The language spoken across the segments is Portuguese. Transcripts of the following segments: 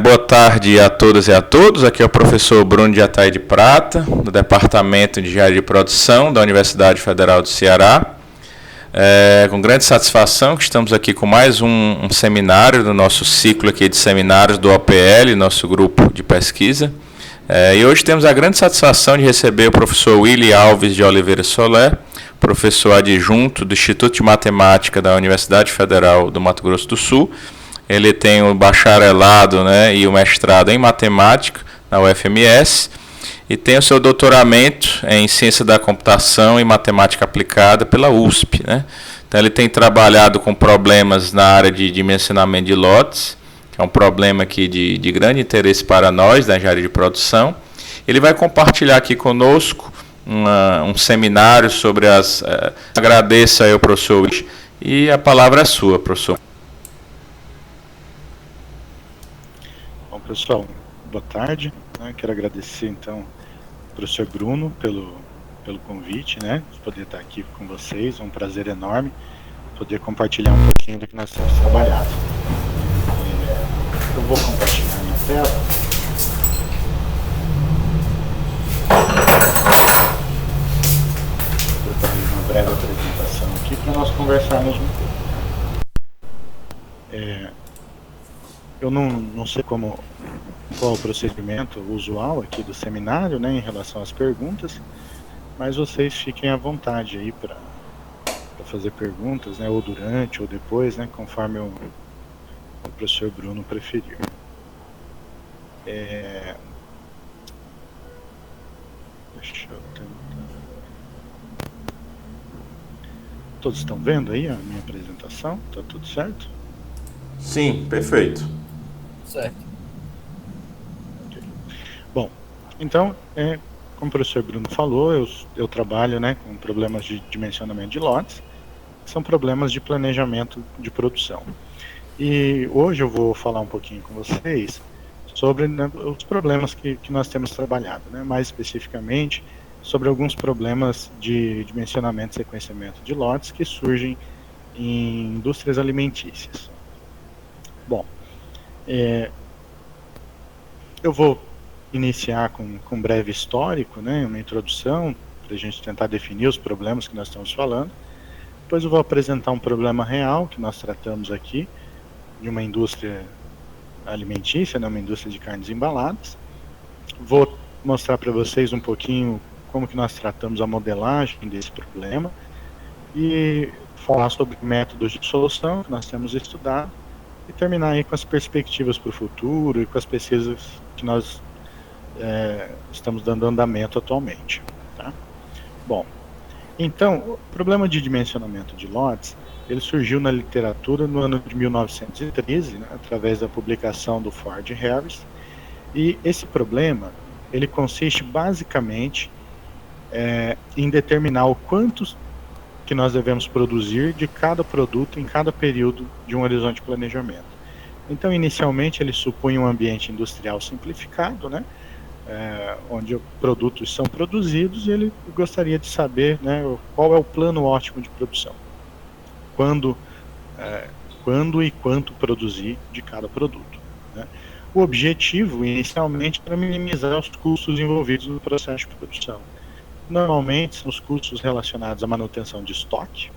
Boa tarde a todas e a todos. Aqui é o professor Bruno de Ataíde Prata, do Departamento de Engenharia de Produção da Universidade Federal do Ceará. Com grande satisfação que estamos aqui com mais um seminário do nosso ciclo aqui de seminários do OPL, nosso grupo de pesquisa. E hoje temos a grande satisfação de receber o professor Willy Alves de Oliveira Soler, professor adjunto do Instituto de Matemática da Universidade Federal do Mato Grosso do Sul. Ele tem o bacharelado, né, e o mestrado em matemática na UFMS e tem o seu doutoramento em ciência da computação e matemática aplicada pela USP, né? Então ele tem trabalhado com problemas na área de dimensionamento de lotes, que é um problema aqui de grande interesse para nós da engenharia de produção. Ele vai compartilhar aqui conosco um seminário sobre as... Agradeço aí ao professor Willy e a palavra é sua, professor. Pessoal, boa tarde. Quero agradecer então ao professor Bruno pelo convite, né, de poder estar aqui com vocês. É um prazer enorme poder compartilhar um pouquinho do que nós temos trabalhado. Eu vou compartilhar minha tela. Vou fazer uma breve apresentação aqui para nós conversarmos um pouco. Eu não sei qual o procedimento usual aqui do seminário, né, em relação às perguntas, mas vocês fiquem à vontade aí para fazer perguntas, né, ou durante ou depois, né, conforme o professor Bruno preferir. Deixa eu tentar. Todos estão vendo aí a minha apresentação? Tá tudo certo? Sim, perfeito. Certo. Okay. Bom, então, como o professor Bruno falou, eu trabalho, né, com problemas de dimensionamento de lotes, que são problemas de planejamento de produção. E hoje eu vou falar um pouquinho com vocês sobre, né, os problemas que nós temos trabalhado, né, mais especificamente sobre alguns problemas de dimensionamento e sequenciamento de lotes que surgem em indústrias alimentícias. Bom, eu vou iniciar com um breve histórico, né, uma introdução, para a gente tentar definir os problemas que nós estamos falando. Depois eu vou apresentar um problema real que nós tratamos aqui, de uma indústria alimentícia, né, uma indústria de carnes embaladas. Vou mostrar para vocês um pouquinho como que nós tratamos a modelagem desse problema e falar sobre métodos de solução que nós temos estudado, e terminar aí com as perspectivas para o futuro e com as pesquisas que nós estamos dando andamento atualmente. Tá? Bom, então, o problema de dimensionamento de lotes, ele surgiu na literatura no ano de 1913, né, através da publicação do Ford Harris, e esse problema, ele consiste basicamente em determinar o quanto que nós devemos produzir de cada produto em cada período de um horizonte de planejamento. Então, inicialmente, ele supunha um ambiente industrial simplificado, né, onde produtos são produzidos, e ele gostaria de saber, né, qual é o plano ótimo de produção. Quando e quanto produzir de cada produto. Né. O objetivo, inicialmente, era minimizar os custos envolvidos no processo de produção. Normalmente são os custos relacionados à manutenção de estoque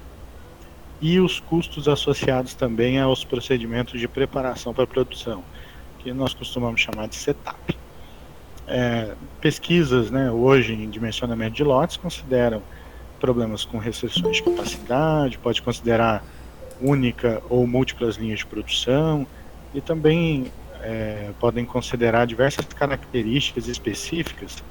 e os custos associados também aos procedimentos de preparação para a produção, que nós costumamos chamar de setup. Pesquisas, né, hoje em dimensionamento de lotes consideram problemas com restrições de capacidade, pode considerar única ou múltiplas linhas de produção, e também podem considerar diversas características específicas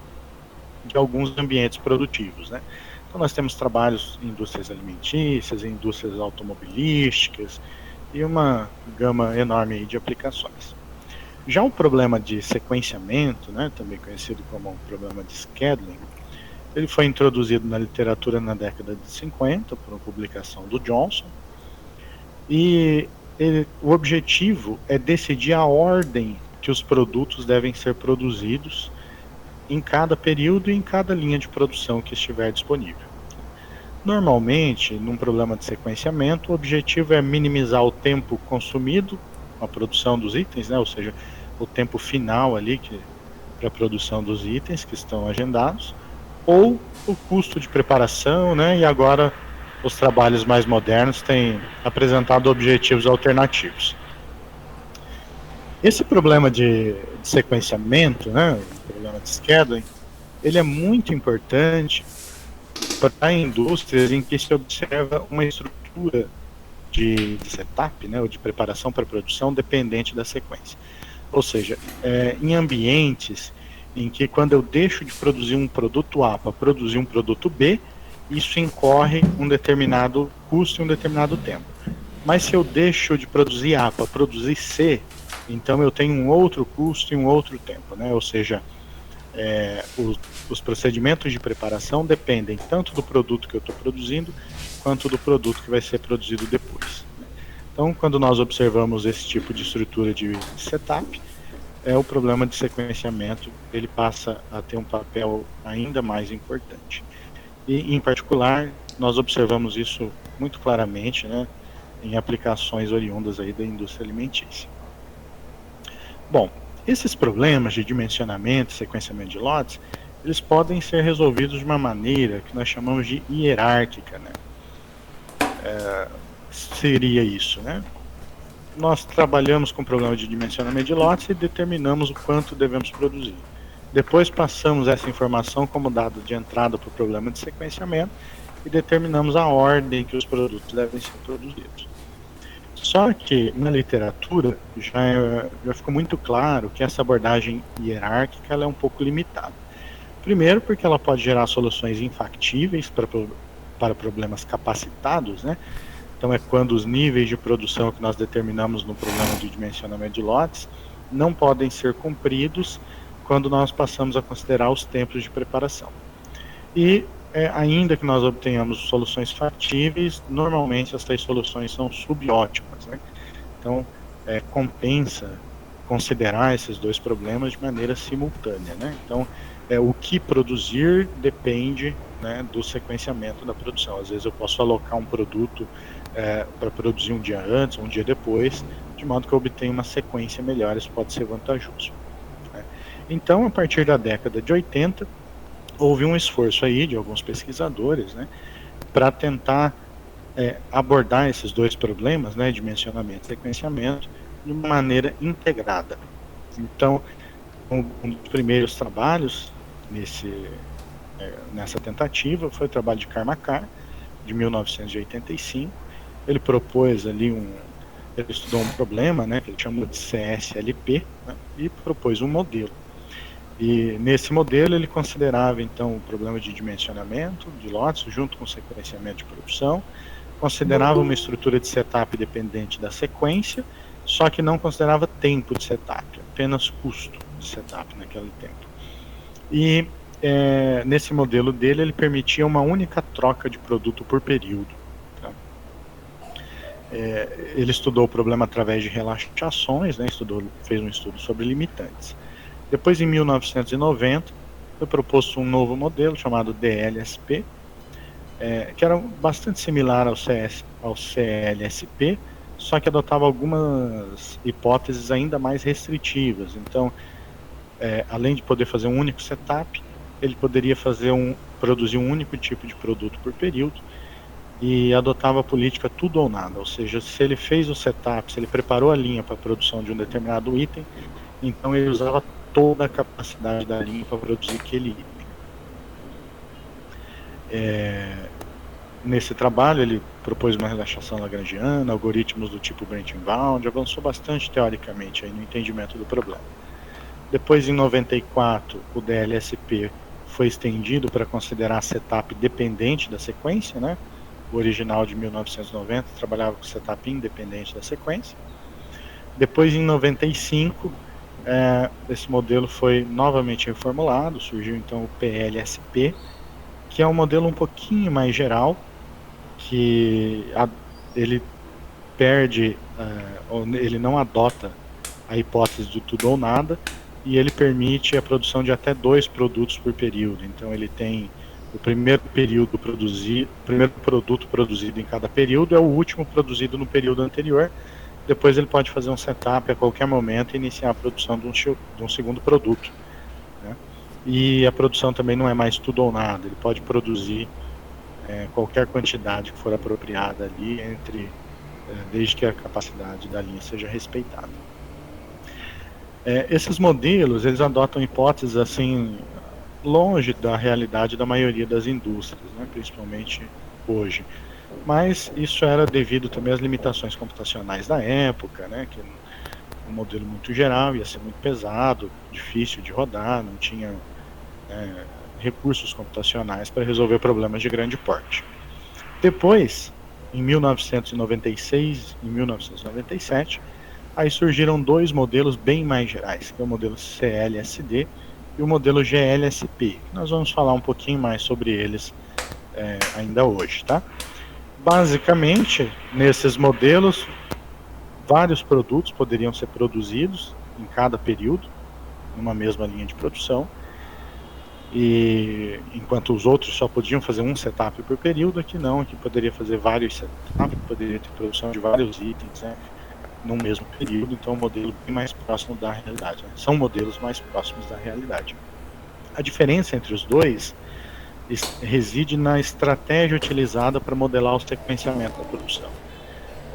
de alguns ambientes produtivos, né? Então nós temos trabalhos em indústrias alimentícias, em indústrias automobilísticas e uma gama enorme de aplicações. Já o problema de sequenciamento, né, também conhecido como o problema de scheduling, ele foi introduzido na literatura na década de 50 por uma publicação do Johnson, e o objetivo é decidir a ordem que os produtos devem ser produzidos em cada período e em cada linha de produção que estiver disponível. Normalmente, num problema de sequenciamento, o objetivo é minimizar o tempo consumido com a produção dos itens, né? Ou seja, o tempo final ali para a produção dos itens que estão agendados, ou o custo de preparação, né? E agora os trabalhos mais modernos têm apresentado objetivos alternativos. Esse problema de sequenciamento, né, o problema de scheduling, ele é muito importante para indústrias em que se observa uma estrutura de setup, né, ou de preparação para produção dependente da sequência. Ou seja, em ambientes em que quando eu deixo de produzir um produto A para produzir um produto B, isso incorre um determinado custo e um determinado tempo. Mas se eu deixo de produzir A para produzir C, então eu tenho um outro custo e um outro tempo, né? Ou seja, os procedimentos de preparação dependem tanto do produto que eu estou produzindo, quanto do produto que vai ser produzido depois. Então, quando nós observamos esse tipo de estrutura de setup, o problema de sequenciamento ele passa a ter um papel ainda mais importante. E, em particular, nós observamos isso muito claramente, né, em aplicações oriundas aí da indústria alimentícia. Bom, esses problemas de dimensionamento e sequenciamento de lotes, eles podem ser resolvidos de uma maneira que nós chamamos de hierárquica, né? Seria isso, né? Nós trabalhamos com o problema de dimensionamento de lotes e determinamos o quanto devemos produzir. Depois passamos essa informação como dado de entrada para o problema de sequenciamento e determinamos a ordem que os produtos devem ser produzidos. Só que na literatura já ficou muito claro que essa abordagem hierárquica ela é um pouco limitada. Primeiro porque ela pode gerar soluções infactíveis para problemas capacitados, né? Então é quando os níveis de produção que nós determinamos no problema de dimensionamento de lotes não podem ser cumpridos quando nós passamos a considerar os tempos de preparação. E ainda que nós obtenhamos soluções factíveis, normalmente essas soluções são subótimas, né? Então compensa considerar esses dois problemas de maneira simultânea, né? Então o que produzir depende, né, do sequenciamento da produção. Às vezes eu posso alocar um produto para produzir um dia antes, um dia depois, de modo que eu obtenha uma sequência melhor. Isso pode ser vantajoso, né? Então, a partir da década de 80, houve um esforço aí de alguns pesquisadores, né, para tentar abordar esses dois problemas, né, dimensionamento e sequenciamento, de uma maneira integrada. Então, um dos primeiros trabalhos nessa tentativa foi o trabalho de Karmakar, de 1985. Ele propôs ali ele estudou um problema, né, que ele chamou de CSLP, né, e propôs um modelo. E nesse modelo ele considerava então o problema de dimensionamento de lotes junto com o sequenciamento de produção, considerava uma estrutura de setup dependente da sequência, só que não considerava tempo de setup, apenas custo de setup naquele tempo. E nesse modelo dele ele permitia uma única troca de produto por período. Tá? Ele estudou o problema através de relaxações, né, fez um estudo sobre limitantes. Depois, em 1990, foi proposto um novo modelo chamado DLSP, que era bastante similar ao CLSP, só que adotava algumas hipóteses ainda mais restritivas. Então, além de poder fazer um único setup, ele poderia produzir um único tipo de produto por período e adotava a política tudo ou nada. Ou seja, se ele fez o setup, se ele preparou a linha para a produção de um determinado item, então ele usava toda a capacidade da linha para produzir aquele item. Nesse trabalho ele propôs uma relaxação lagrangiana, algoritmos do tipo branching bound, avançou bastante teoricamente aí no entendimento do problema. Depois, em 94, o DLSP foi estendido para considerar setup dependente da sequência, né? O original de 1990 trabalhava com setup independente da sequência. Depois, em 95, esse modelo foi novamente reformulado, surgiu então o PLSP, que é um modelo um pouquinho mais geral, que ele ele não adota a hipótese do tudo ou nada, e ele permite a produção de até 2 produtos por período. Então ele tem o primeiro produto produzido em cada período é o último produzido no período anterior. depois ele pode fazer um setup a qualquer momento e iniciar a produção de um segundo produto, né? E a produção também não é mais tudo ou nada, ele pode produzir qualquer quantidade que for apropriada ali, desde que a capacidade da linha seja respeitada. Esses modelos, eles adotam hipóteses assim, longe da realidade da maioria das indústrias, né, principalmente hoje. Mas isso era devido também às limitações computacionais da época, né, que um modelo muito geral ia ser muito pesado, difícil de rodar, não tinha recursos computacionais para resolver problemas de grande porte. Depois, em 1996 e 1997, aí surgiram dois modelos bem mais gerais, que é o modelo CLSD e o modelo GLSP. Nós vamos falar um pouquinho mais sobre eles ainda hoje, tá? Basicamente, nesses modelos, vários produtos poderiam ser produzidos em cada período, numa mesma linha de produção, e enquanto os outros só podiam fazer um setup por período, aqui não, aqui poderia fazer vários setups, poderia ter produção de vários itens, né, no mesmo período, então é um modelo bem mais próximo da realidade, né? São modelos mais próximos da realidade. A diferença entre os dois reside na estratégia utilizada para modelar o sequenciamento da produção.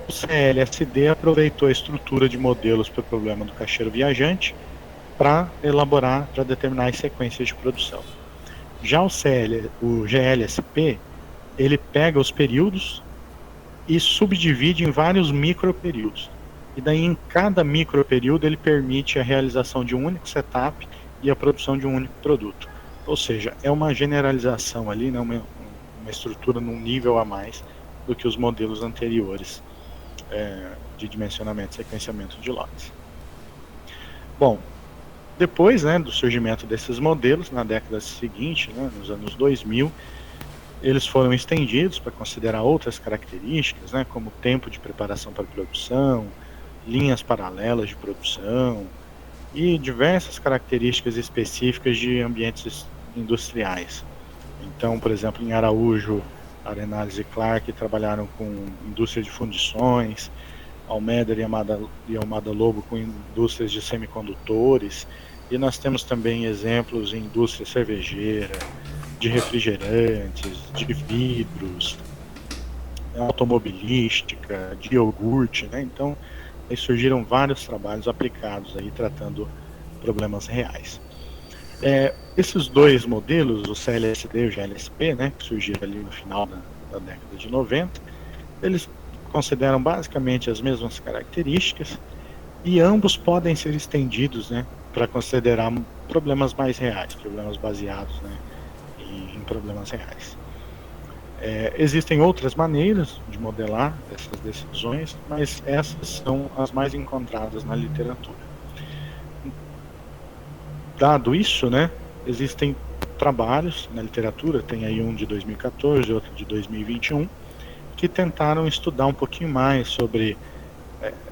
O CLSD aproveitou a estrutura de modelos para o problema do caixeiro viajante para determinar as sequências de produção. Já o GLSP, ele pega os períodos e subdivide em vários microperíodos. E daí em cada microperíodo ele permite a realização de um único setup e a produção de um único produto. Ou seja, é uma generalização ali, né, uma estrutura num nível a mais do que os modelos anteriores de dimensionamento e sequenciamento de lotes. Bom, depois, né, do surgimento desses modelos, na década seguinte, né, nos anos 2000, eles foram estendidos para considerar outras características, né, como tempo de preparação para a produção, linhas paralelas de produção e diversas características específicas de ambientes industriais. Então, por exemplo, em Araújo, Arenales e Clark trabalharam com indústria de fundições, Almeder e Almada Lobo com indústrias de semicondutores, e nós temos também exemplos em indústria cervejeira, de refrigerantes, de vidros, automobilística, de iogurte, né? Então, aí surgiram vários trabalhos aplicados aí tratando problemas reais. Esses dois modelos, o CLSD e o GLSP, né, que surgiram ali no final da década de 90, eles consideram basicamente as mesmas características e ambos podem ser estendidos, né, para considerar problemas mais reais, problemas baseados, né, em problemas reais. Existem outras maneiras de modelar essas decisões, mas essas são as mais encontradas na literatura. Dado isso, né, existem trabalhos na literatura, tem aí um de 2014, outro de 2021, que tentaram estudar um pouquinho mais sobre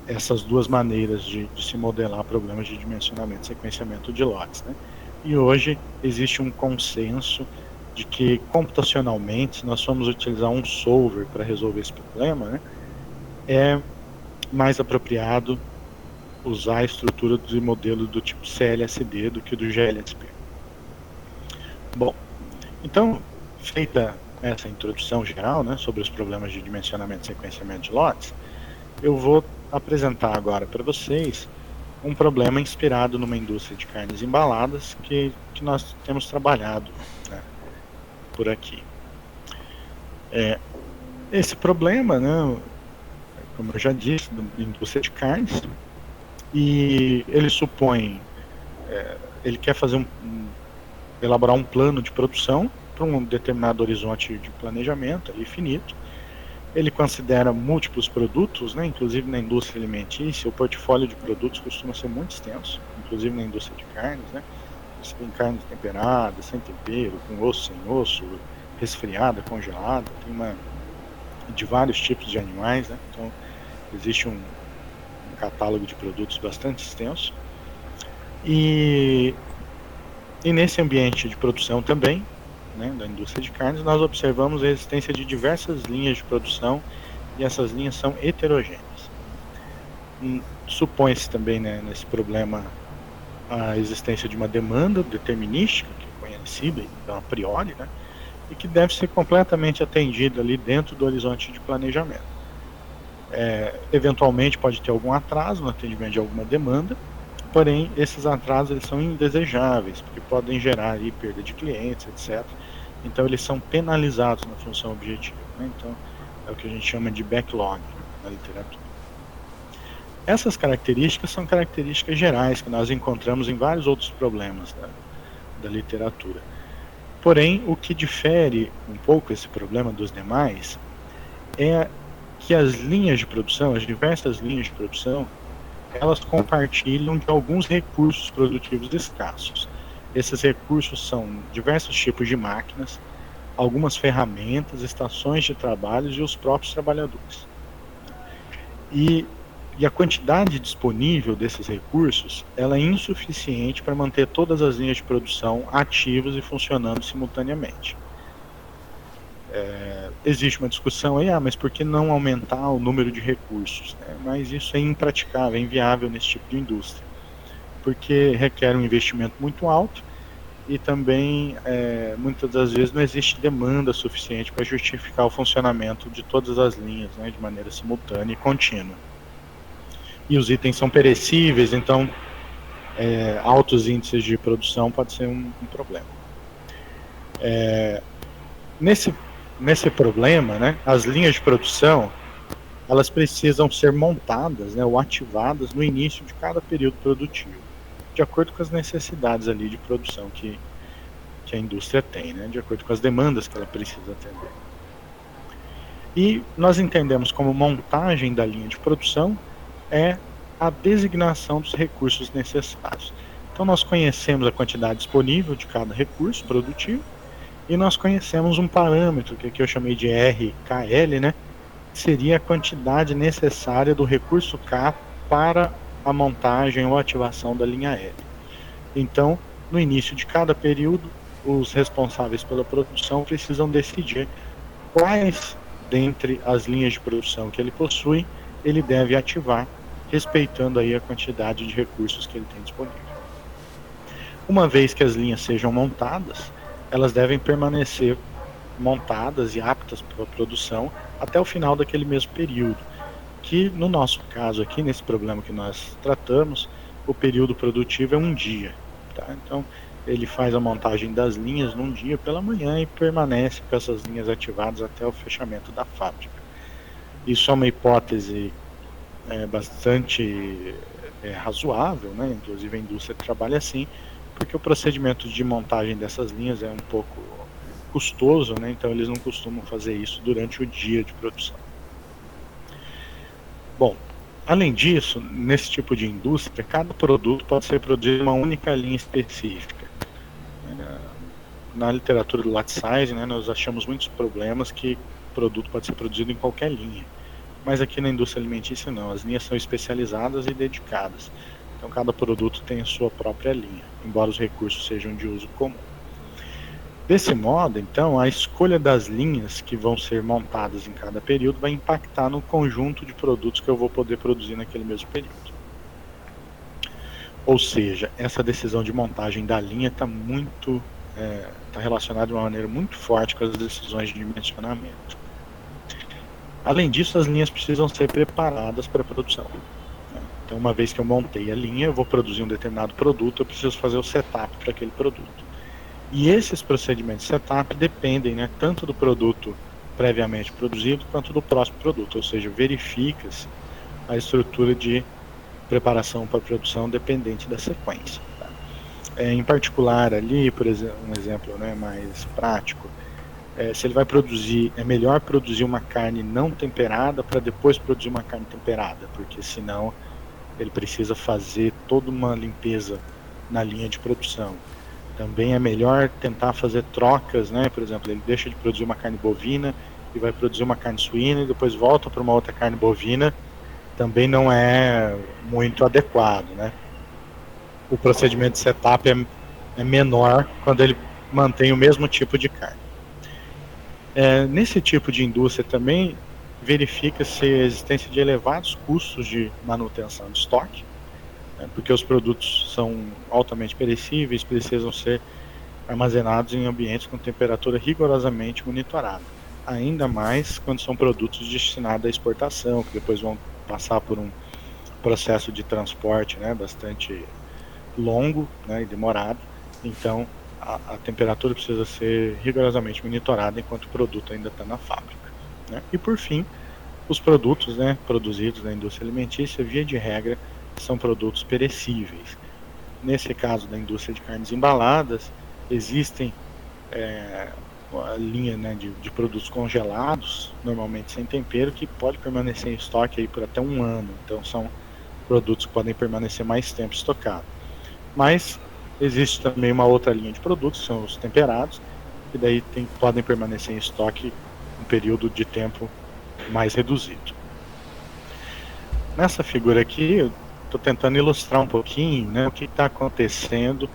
essas duas maneiras de se modelar problemas de dimensionamento e sequenciamento de lotes, né? E hoje existe um consenso de que computacionalmente, se nós formos utilizar um solver para resolver esse problema, né, é mais apropriado usar a estrutura do modelo do tipo CLSD do que do GLSP. Bom, então, feita essa introdução geral, né, sobre os problemas de dimensionamento e sequenciamento de lotes, eu vou apresentar agora para vocês um problema inspirado numa indústria de carnes embaladas que nós temos trabalhado, né, por aqui. Esse problema, né, como eu já disse, da indústria de carnes, e ele supõe, ele quer fazer elaborar um plano de produção para um determinado horizonte de planejamento ali, finito. Ele considera múltiplos produtos, né, inclusive na indústria alimentícia, o portfólio de produtos costuma ser muito extenso, inclusive na indústria de carnes, né. Você tem carne temperada, sem tempero, com osso, sem osso, resfriada, congelada, tem de vários tipos de animais, né. Então existe um catálogo de produtos bastante extenso. E nesse ambiente de produção também, né, da indústria de carnes, nós observamos a existência de diversas linhas de produção, e essas linhas são heterogêneas. supõe-se também, né, nesse problema a existência de uma demanda determinística, que é conhecida, então, a priori, né, e que deve ser completamente atendida ali dentro do horizonte de planejamento. Eventualmente pode ter algum atraso no atendimento de alguma demanda, porém esses atrasos eles são indesejáveis, porque podem gerar aí perda de clientes, etc. Então eles são penalizados na função objetiva, né? Então é o que a gente chama de backlog, né, na literatura. Essas características são características gerais que nós encontramos em vários outros problemas da literatura. Porém, o que difere um pouco esse problema dos demais é que as linhas de produção, as diversas linhas de produção, elas compartilham de alguns recursos produtivos escassos. Esses recursos são diversos tipos de máquinas, algumas ferramentas, estações de trabalho e os próprios trabalhadores. E a quantidade disponível desses recursos, ela é insuficiente para manter todas as linhas de produção ativas e funcionando simultaneamente. Existe uma discussão aí, mas por que não aumentar o número de recursos? Mas isso é impraticável, é inviável nesse tipo de indústria, porque requer um investimento muito alto e também, muitas das vezes, não existe demanda suficiente para justificar o funcionamento de todas as linhas, né, de maneira simultânea e contínua. E os itens são perecíveis, então altos índices de produção pode ser um problema. Nesse problema, né, as linhas de produção elas precisam ser montadas, né, ou ativadas no início de cada período produtivo, de acordo com as necessidades ali de produção que a indústria tem, né, de acordo com as demandas que ela precisa atender. E nós entendemos como montagem da linha de produção é a designação dos recursos necessários. Então nós conhecemos a quantidade disponível de cada recurso produtivo e nós conhecemos um parâmetro que aqui eu chamei de RKL, né? Seria a quantidade necessária do recurso K para a montagem ou ativação da linha L. Então, no início de cada período, os responsáveis pela produção precisam decidir quais dentre as linhas de produção que ele possui ele deve ativar, respeitando aí a quantidade de recursos que ele tem disponível. Uma vez que as linhas sejam montadas, elas devem permanecer montadas e aptas para a produção até o final daquele mesmo período, que no nosso caso aqui, nesse problema que nós tratamos, o período produtivo é um dia, tá? Então ele faz a montagem das linhas num dia pela manhã e permanece com essas linhas ativadas até o fechamento da fábrica. Isso é uma hipótese bastante razoável, né? Inclusive a indústria trabalha assim, porque o procedimento de montagem dessas linhas é um pouco custoso, né? Então eles não costumam fazer isso durante o dia de produção. Bom, além disso, nesse tipo de indústria, cada produto pode ser produzido em uma única linha específica. Na literatura do lot size, né, nós achamos muitos problemas que o produto pode ser produzido em qualquer linha. Mas aqui na indústria alimentícia não, as linhas são especializadas e dedicadas. Então cada produto tem a sua própria linha, embora os recursos sejam de uso comum. Desse modo, então, a escolha das linhas que vão ser montadas em cada período vai impactar no conjunto de produtos que eu vou poder produzir naquele mesmo período. Ou seja, essa decisão de montagem da linha está relacionada de uma maneira muito forte com as decisões de dimensionamento. Além disso, as linhas precisam ser preparadas para a produção. Então, uma vez que eu montei a linha, eu vou produzir um determinado produto, eu preciso fazer o setup para aquele produto. E esses procedimentos de setup dependem, né, tanto do produto previamente produzido quanto do próximo produto, ou seja, verifica-se a estrutura de preparação para a produção dependente da sequência. Tá? Em particular ali, por exemplo, um exemplo, né, mais prático, se ele vai produzir, é melhor produzir uma carne não temperada para depois produzir uma carne temperada, porque senão ele precisa fazer toda uma limpeza na linha de produção. Também é melhor tentar fazer trocas, né? Por exemplo, ele deixa de produzir uma carne bovina e vai produzir uma carne suína e depois volta para uma outra carne bovina. Também não é muito adequado, né? O procedimento de setup é menor quando ele mantém o mesmo tipo de carne. Nesse tipo de indústria também, verifica-se a existência de elevados custos de manutenção de estoque, né, porque os produtos são altamente perecíveis, precisam ser armazenados em ambientes com temperatura rigorosamente monitorada. Ainda mais quando são produtos destinados à exportação, que depois vão passar por um processo de transporte, né, bastante longo, né, e demorado. Então, a temperatura precisa ser rigorosamente monitorada enquanto o produto ainda está na fábrica, né? E por fim, os produtos, né, produzidos na indústria alimentícia, via de regra, são produtos perecíveis. Nesse caso da indústria de carnes embaladas, existem a linha, né, de produtos congelados, normalmente sem tempero, que pode permanecer em estoque aí por até um ano. Então são produtos que podem permanecer mais tempo estocados. Mas existe também uma outra linha de produtos, que são os temperados, que daí podem permanecer em estoque um período de tempo mais reduzido. Nessa figura aqui, eu estou tentando ilustrar um pouquinho, né, o que está acontecendo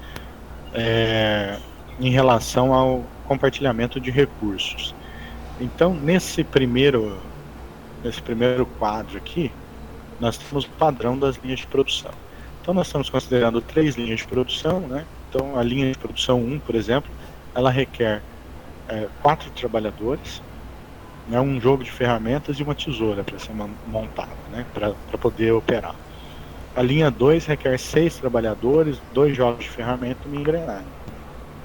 em relação ao compartilhamento de recursos. Então, nesse primeiro quadro aqui, nós temos o padrão das linhas de produção. Então, nós estamos considerando 3 linhas de produção, né? Então, a linha de produção 1, por exemplo, ela requer 4 trabalhadores, né, um jogo de ferramentas e uma tesoura para ser montada, né, para poder operar. A linha 2 requer 6 trabalhadores, 2 jogos de ferramenta e uma engrenagem.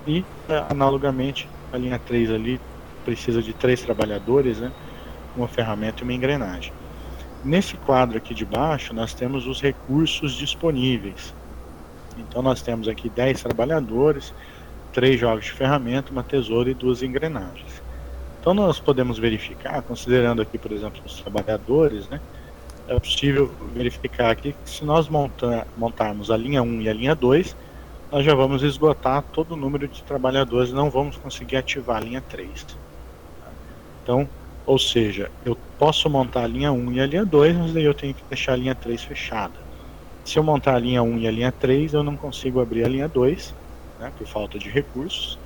E, analogamente, a linha 3 ali precisa de 3 trabalhadores, né, uma ferramenta e uma engrenagem. Nesse quadro aqui de baixo, nós temos os recursos disponíveis. Então, nós temos aqui 10 trabalhadores, 3 jogos de ferramenta, uma tesoura e 2 engrenagens. Então, nós podemos verificar, considerando aqui, por exemplo, os trabalhadores, né, é possível verificar aqui que se nós montarmos a linha 1 e a linha 2, nós já vamos esgotar todo o número de trabalhadores e não vamos conseguir ativar a linha 3. Então, ou seja, eu posso montar a linha 1 e a linha 2, mas daí eu tenho que deixar a linha 3 fechada. Se eu montar a linha 1 e a linha 3, eu não consigo abrir a linha 2, né, por falta de recursos.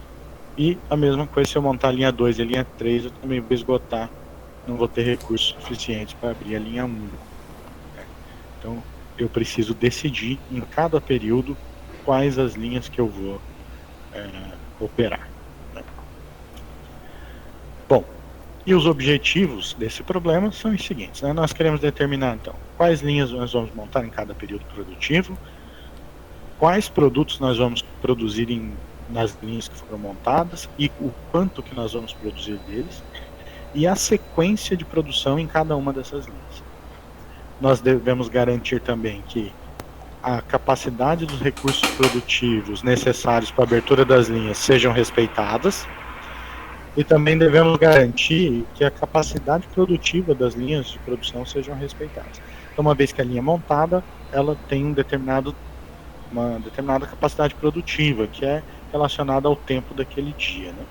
E a mesma coisa, se eu montar a linha 2 e a linha 3, eu também vou esgotar, não vou ter recursos suficientes para abrir a linha 1. Né? Então, eu preciso decidir em cada período quais as linhas que eu vou operar. Né? Bom, e os objetivos desse problema são os seguintes, né? Nós queremos determinar, então, quais linhas nós vamos montar em cada período produtivo, quais produtos nós vamos produzir nas linhas que foram montadas e o quanto que nós vamos produzir deles, e a sequência de produção em cada uma dessas linhas. Nós devemos garantir também que a capacidade dos recursos produtivos necessários para a abertura das linhas sejam respeitadas, e também devemos garantir que a capacidade produtiva das linhas de produção sejam respeitadas. Então, uma vez que a linha é montada, ela tem uma determinada capacidade produtiva, que é relacionada ao tempo daquele dia. Né?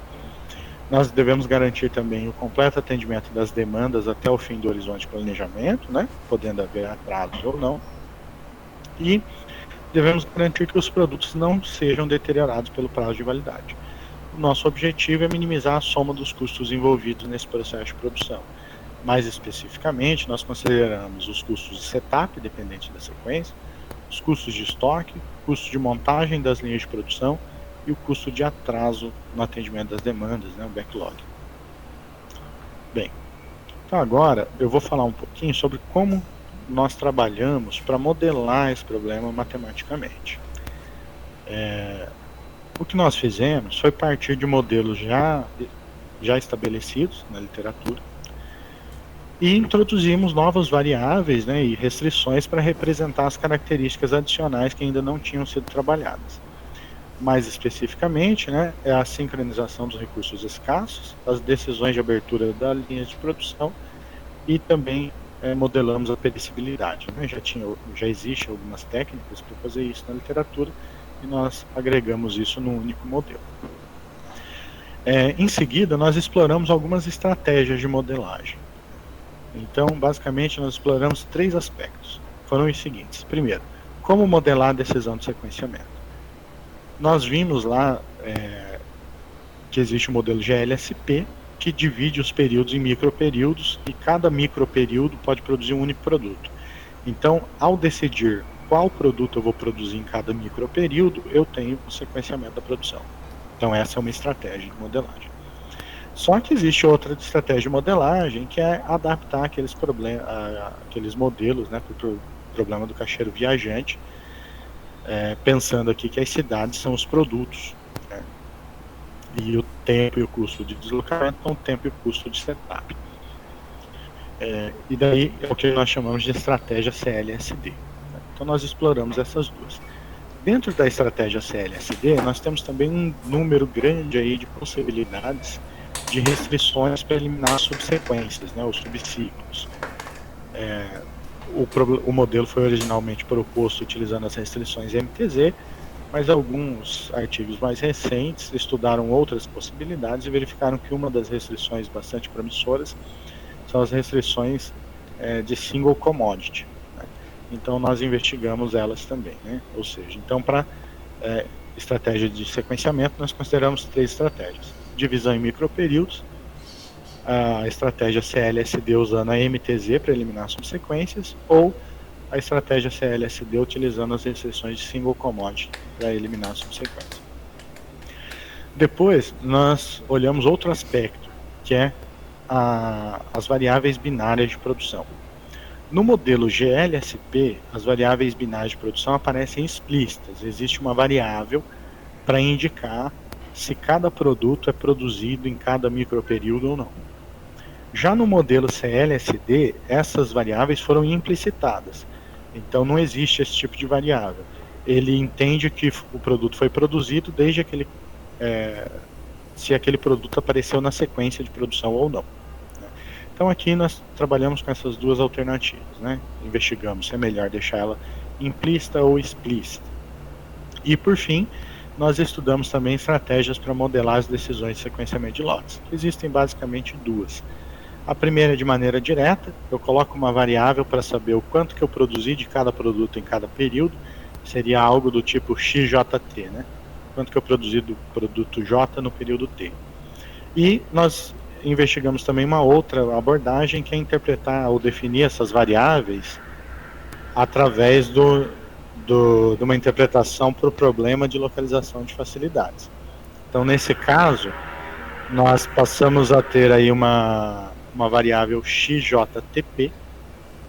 Nós devemos garantir também o completo atendimento das demandas até o fim do horizonte de planejamento, né? Podendo haver atrasos ou não. E devemos garantir que os produtos não sejam deteriorados pelo prazo de validade. O nosso objetivo é minimizar a soma dos custos envolvidos nesse processo de produção. Mais especificamente, nós consideramos os custos de setup, dependente da sequência, os custos de estoque, custo de montagem das linhas de produção e o custo de atraso no atendimento das demandas, né, o backlog. Bem, então agora eu vou falar um pouquinho sobre como nós trabalhamos para modelar esse problema matematicamente. O que nós fizemos foi partir de modelos já estabelecidos na literatura e introduzimos novas variáveis, né, e restrições para representar as características adicionais que ainda não tinham sido trabalhadas. Mais especificamente, né, é a sincronização dos recursos escassos, as decisões de abertura da linha de produção e também modelamos a perecibilidade. Né? Já existe algumas técnicas para fazer isso na literatura e nós agregamos isso num único modelo. Em seguida, nós exploramos algumas estratégias de modelagem. Então, basicamente, nós exploramos 3 aspectos. Foram os seguintes. Primeiro, como modelar a decisão de sequenciamento. Nós vimos lá que existe o modelo GLSP, que divide os períodos em microperíodos e cada microperíodo pode produzir um único produto. Então, ao decidir qual produto eu vou produzir em cada microperíodo, eu tenho o sequenciamento da produção. Então, essa é uma estratégia de modelagem. Só que existe outra estratégia de modelagem, que é adaptar aqueles modelos, né, para o problema do caixeiro viajante, pensando aqui que as cidades são os produtos, né, e o tempo e o custo de deslocamento são o tempo e o custo de setup. E daí é o que nós chamamos de estratégia CLSD. Então nós exploramos essas duas. Dentro da estratégia CLSD, nós temos também um número grande aí de possibilidades de restrições para eliminar subsequências, né, os subciclos. O modelo foi originalmente proposto utilizando as restrições MTZ, mas alguns artigos mais recentes estudaram outras possibilidades e verificaram que uma das restrições bastante promissoras são as restrições de single commodity, né? Então nós investigamos elas também, né? Ou seja, então para estratégia de sequenciamento nós consideramos 3 estratégias: divisão em microperíodos, a estratégia CLSD usando a MTZ para eliminar subsequências, ou a estratégia CLSD utilizando as restrições de single commodity para eliminar subsequências. Depois nós olhamos outro aspecto, que é as variáveis binárias de produção. No modelo GLSP, as variáveis binárias de produção aparecem explícitas. Existe uma variável para indicar se cada produto é produzido em cada microperíodo ou não. Já no modelo CLSD, essas variáveis foram implicitadas. Então não existe esse tipo de variável. Ele entende que o produto foi produzido desde se aquele produto apareceu na sequência de produção ou não. Então aqui nós trabalhamos com essas duas alternativas, né? Investigamos se é melhor deixar ela implícita ou explícita. E por fim, nós estudamos também estratégias para modelar as decisões de sequenciamento de lotes. Existem basicamente duas. A primeira é de maneira direta, eu coloco uma variável para saber o quanto que eu produzi de cada produto em cada período, seria algo do tipo XJT, né? Quanto que eu produzi do produto J no período T. E nós investigamos também uma outra abordagem, que é interpretar ou definir essas variáveis através de uma interpretação para o problema de localização de facilidades. Então, nesse caso, nós passamos a ter aí uma variável XJTP,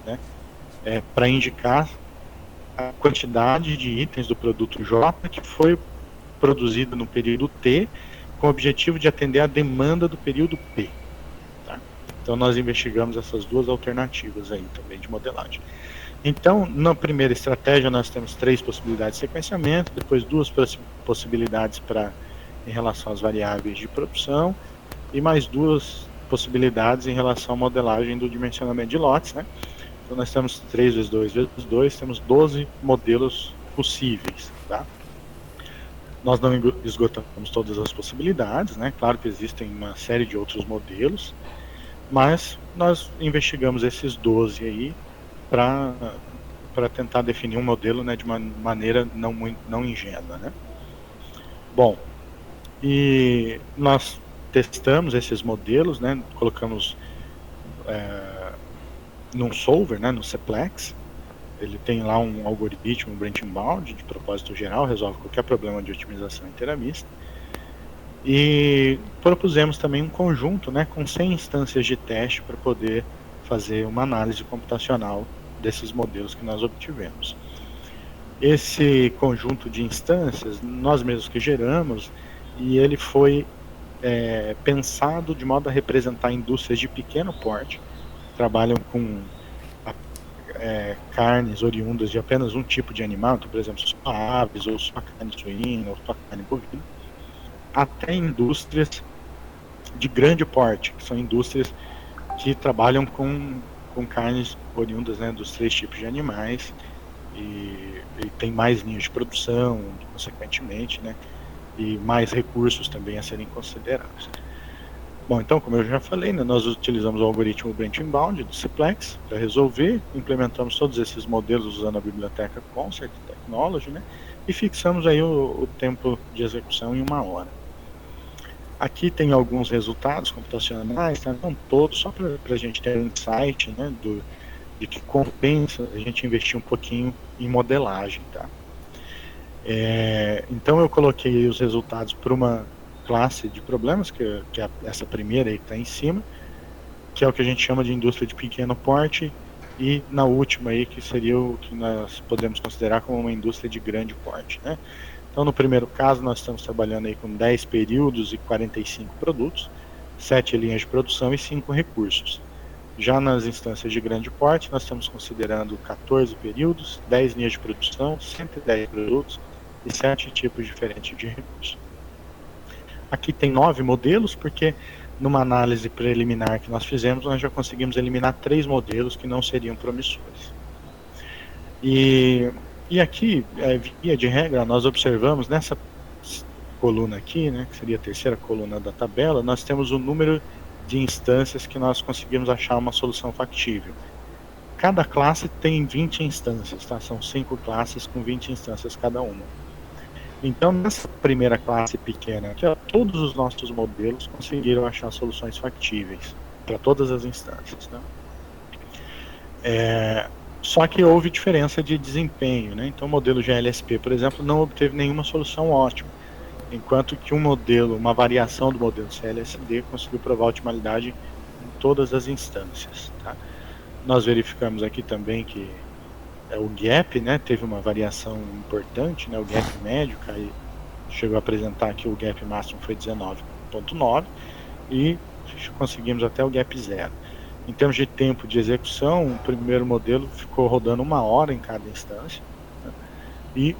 né, para indicar a quantidade de itens do produto J que foi produzido no período T, com o objetivo de atender a demanda do período P. Tá? Então nós investigamos essas duas alternativas aí também de modelagem. Então, na primeira estratégia nós temos 3 possibilidades de sequenciamento, depois 2 possibilidades em relação às variáveis de produção, e mais 2 possibilidades em relação à modelagem do dimensionamento de lotes, né? Então nós temos 3 vezes 2 vezes 2, temos 12 modelos possíveis, tá? Nós não esgotamos todas as possibilidades, né? Claro que existem uma série de outros modelos, mas nós investigamos esses 12 aí para tentar definir um modelo, né, de uma maneira não ingênua, né? Bom, e nós testamos esses modelos, né? Colocamos num solver, né, no Seplex. Ele tem lá um algoritmo branching bound de propósito geral, resolve qualquer problema de otimização interamista. E propusemos também um conjunto, né, com 100 instâncias de teste para poder fazer uma análise computacional desses modelos que nós obtivemos. Esse conjunto de instâncias, nós mesmos que geramos, e ele foi pensado de modo a representar indústrias de pequeno porte, que trabalham com carnes oriundas de apenas um tipo de animal, então, por exemplo, só aves, ou só carne suína, ou só carne bovina, até indústrias de grande porte, que são indústrias que trabalham com carnes oriundas, né, dos 3 tipos de animais, e tem mais linhas de produção, consequentemente, né, e mais recursos também a serem considerados. Bom, então, como eu já falei, né, nós utilizamos o algoritmo branching bound do Seplex para resolver, implementamos todos esses modelos usando a biblioteca Concert Technology, né, e fixamos aí o tempo de execução em 1 hora. Aqui tem alguns resultados computacionais, tá? Não todos, só para a gente ter um insight, né, de que compensa a gente investir um pouquinho em modelagem, tá? Então eu coloquei os resultados para uma classe de problemas, que é essa primeira aí que está em cima, que é o que a gente chama de indústria de pequeno porte, e na última aí, que seria o que nós podemos considerar como uma indústria de grande porte, né? Então, no primeiro caso, nós estamos trabalhando aí com 10 períodos e 45 produtos, 7 linhas de produção e 5 recursos. Já nas instâncias de grande porte, nós estamos considerando 14 períodos, 10 linhas de produção, 110 produtos e 7 tipos diferentes de recursos. Aqui tem 9 modelos, porque numa análise preliminar que nós fizemos, nós já conseguimos eliminar 3 modelos que não seriam promissores. E aqui, via de regra, nós observamos nessa coluna aqui, né, que seria a terceira coluna da tabela, nós temos o número de instâncias que nós conseguimos achar uma solução factível. Cada classe tem 20 instâncias, tá? São 5 classes com 20 instâncias cada uma. Então, nessa primeira classe pequena aqui, todos os nossos modelos conseguiram achar soluções factíveis para todas as instâncias, né? Só que houve diferença de desempenho, né? Então o modelo GLSP, por exemplo, não obteve nenhuma solução ótima, enquanto que uma variação do modelo CLSD conseguiu provar a otimalidade em todas as instâncias, tá? Nós verificamos aqui também que o gap, né, teve uma variação importante, né? O gap médio chegou a apresentar que o gap máximo foi 19,9 e conseguimos até o gap zero. Em termos de tempo de execução, o primeiro modelo ficou rodando 1 hora em cada instância, né? E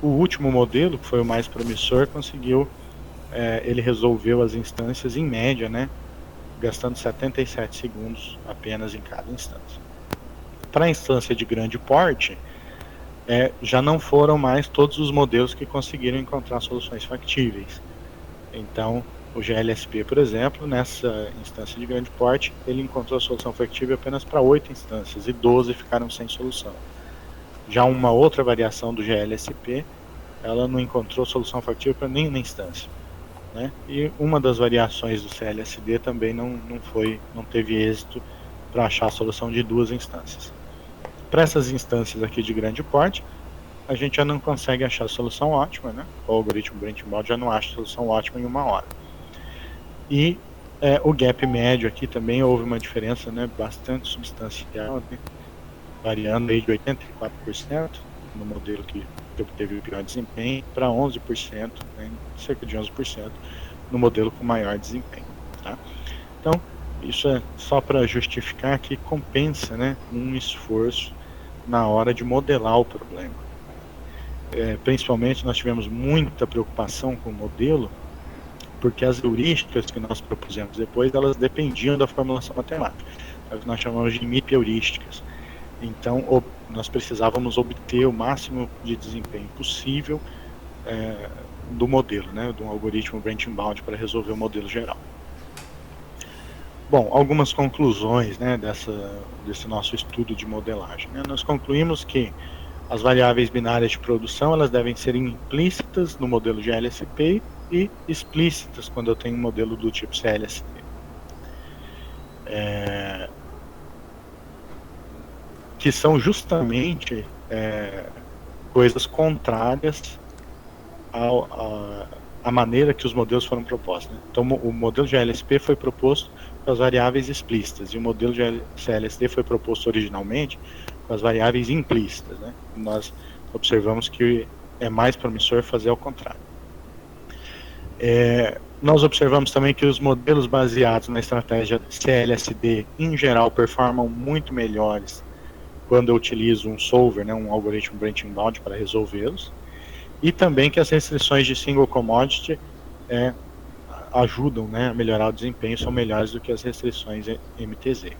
o último modelo, que foi o mais promissor, ele resolveu as instâncias em média, né, gastando 77 segundos apenas em cada instância. Para a instância de grande porte, já não foram mais todos os modelos que conseguiram encontrar soluções factíveis. Então, o GLSP, por exemplo, nessa instância de grande porte, ele encontrou a solução factível apenas para 8 instâncias e 12 ficaram sem solução. Já uma outra variação do GLSP, ela não encontrou solução factível para nenhuma instância, né? E uma das variações do CLSD também não teve êxito para achar a solução de 2 instâncias. Para essas instâncias aqui de grande porte, a gente já não consegue achar a solução ótima, né? O algoritmo Brent-Bald já não acha a solução ótima em 1 hora. E o gap médio aqui também houve uma diferença, né, bastante substancial, né, variando aí de 84% no modelo que obteve o pior desempenho para 11%, né, cerca de 11% no modelo com maior desempenho, tá? Então, isso é só para justificar que compensa, né, um esforço na hora de modelar o problema. Principalmente nós tivemos muita preocupação com o modelo, porque as heurísticas que nós propusemos depois, elas dependiam da formulação matemática, é o que nós chamamos de MIP heurísticas. Então, nós precisávamos obter o máximo de desempenho possível do modelo, né, de um algoritmo Brent-Bald para resolver o modelo geral. Bom, algumas conclusões, né, desse nosso estudo de modelagem, né? Nós concluímos que as variáveis binárias de produção, elas devem ser implícitas no modelo de LSP e explícitas quando eu tenho um modelo do tipo CLSD. Que são justamente coisas contrárias à maneira que os modelos foram propostos, né? Então, o modelo de LSP foi proposto com as variáveis explícitas, e o modelo de CLSD foi proposto originalmente com as variáveis implícitas, né? Nós observamos que é mais promissor fazer ao contrário. Nós observamos também que os modelos baseados na estratégia CLSD, em geral, performam muito melhores quando eu utilizo um solver, né, um algoritmo Brent-Bald para resolvê-los, e também que as restrições de single commodity ajudam, né, a melhorar o desempenho, são melhores do que as restrições MTZ.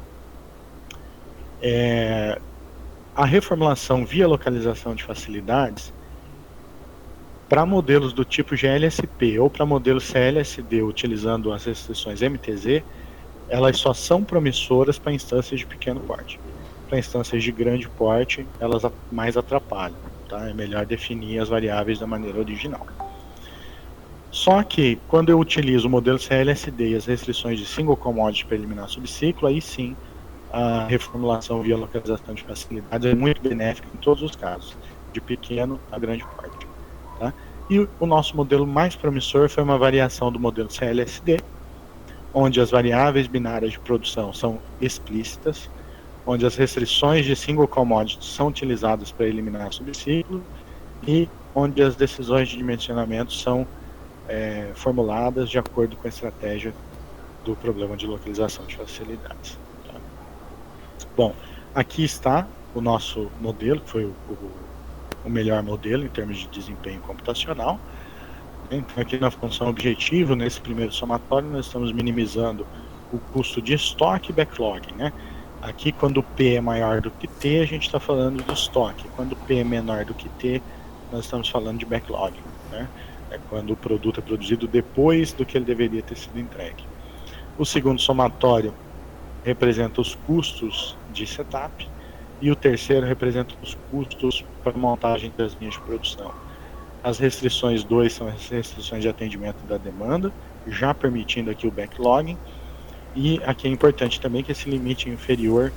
A reformulação via localização de facilidades para modelos do tipo GLSP ou para modelos CLSD utilizando as restrições MTZ, elas só são promissoras para instâncias de pequeno porte. Para instâncias de grande porte, elas mais atrapalham, tá? É melhor definir as variáveis da maneira original. Só que quando eu utilizo o modelo CLSD e as restrições de single commodity para eliminar subciclo, aí sim a reformulação via localização de facilidade é muito benéfica em todos os casos, de pequeno a grande porte. Tá? E o nosso modelo mais promissor foi uma variação do modelo CLSD, onde as variáveis binárias de produção são explícitas, onde as restrições de single commodity são utilizadas para eliminar subciclo e onde as decisões de dimensionamento são formuladas de acordo com a estratégia do problema de localização de facilidades. Tá? Bom, aqui está o nosso modelo, que foi o melhor modelo em termos de desempenho computacional. Então, aqui na função objetivo, nesse primeiro somatório, nós estamos minimizando o custo de estoque e backlog, né? Aqui, quando P é maior do que T, a gente está falando de estoque. Quando P é menor do que T, nós estamos falando de backlog, né? É quando o produto é produzido depois do que ele deveria ter sido entregue. O segundo somatório representa os custos de setup e o terceiro representa os custos para montagem das linhas de produção. As restrições 2 são as restrições de atendimento da demanda, já permitindo aqui o backlogging. E aqui é importante também que esse limite inferior,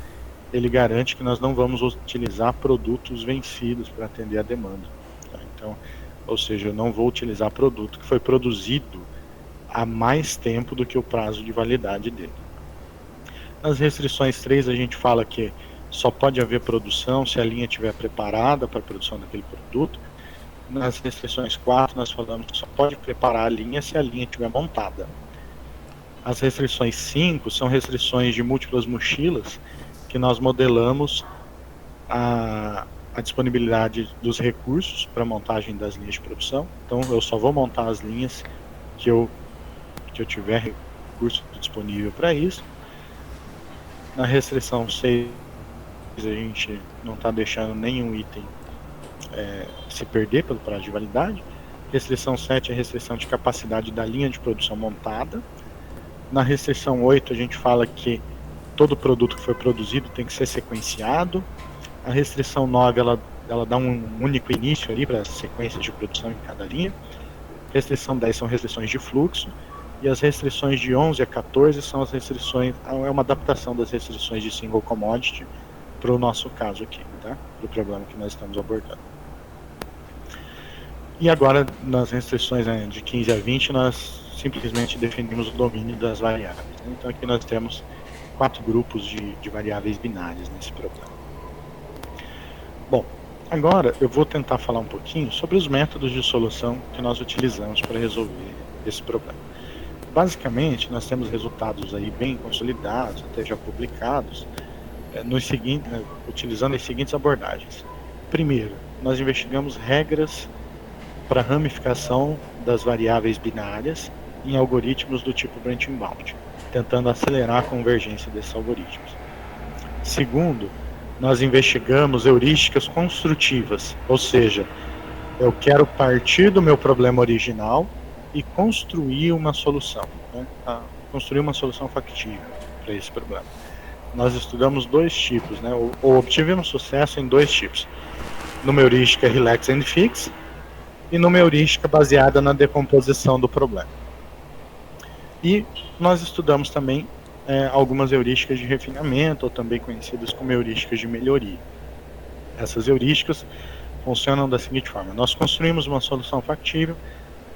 ele garante que nós não vamos utilizar produtos vencidos para atender a demanda. Tá? Então, ou seja, eu não vou utilizar produto que foi produzido há mais tempo do que o prazo de validade dele. Nas restrições 3, a gente fala que só pode haver produção se a linha estiver preparada para a produção daquele produto. Nas restrições 4, nós falamos que só pode preparar a linha se a linha estiver montada. As restrições 5 são restrições de múltiplas mochilas, que nós modelamos a disponibilidade dos recursos para a montagem das linhas de produção. Então, eu só vou montar as linhas que eu tiver recurso disponível para isso. Na restrição 6, a gente não está deixando nenhum item se perder pelo prazo de validade. Restrição 7 é a restrição de capacidade da linha de produção montada. Na restrição 8, a gente fala que todo produto que foi produzido tem que ser sequenciado. A restrição 9, ela dá um único início ali para as sequências de produção em cada linha. Restrição 10 são restrições de fluxo. E as restrições de 11 a 14 são as restrições, é uma adaptação das restrições de single commodity para o nosso caso aqui, tá? Para o problema que nós estamos abordando. E agora, nas restrições de 15 a 20, nós simplesmente definimos o domínio das variáveis. Então aqui nós temos 4 grupos de variáveis binárias nesse problema. Bom, agora eu vou tentar falar um pouquinho sobre os métodos de solução que nós utilizamos para resolver esse problema. Basicamente, nós temos resultados aí bem consolidados, até já publicados, utilizando as seguintes abordagens. Primeiro, nós investigamos regras para ramificação das variáveis binárias em algoritmos do tipo branching bound, tentando acelerar a convergência desses algoritmos. Segundo, nós investigamos heurísticas construtivas, ou seja, eu quero partir do meu problema original e construir uma solução, né? Construir uma solução factível para esse problema. Nós estudamos 2 tipos, né? ou obtivemos sucesso em 2 tipos. Numa heurística relax and fix e numa heurística baseada na decomposição do problema. E nós estudamos também algumas heurísticas de refinamento, ou também conhecidas como heurísticas de melhoria. Essas heurísticas funcionam da seguinte forma: nós construímos uma solução factível,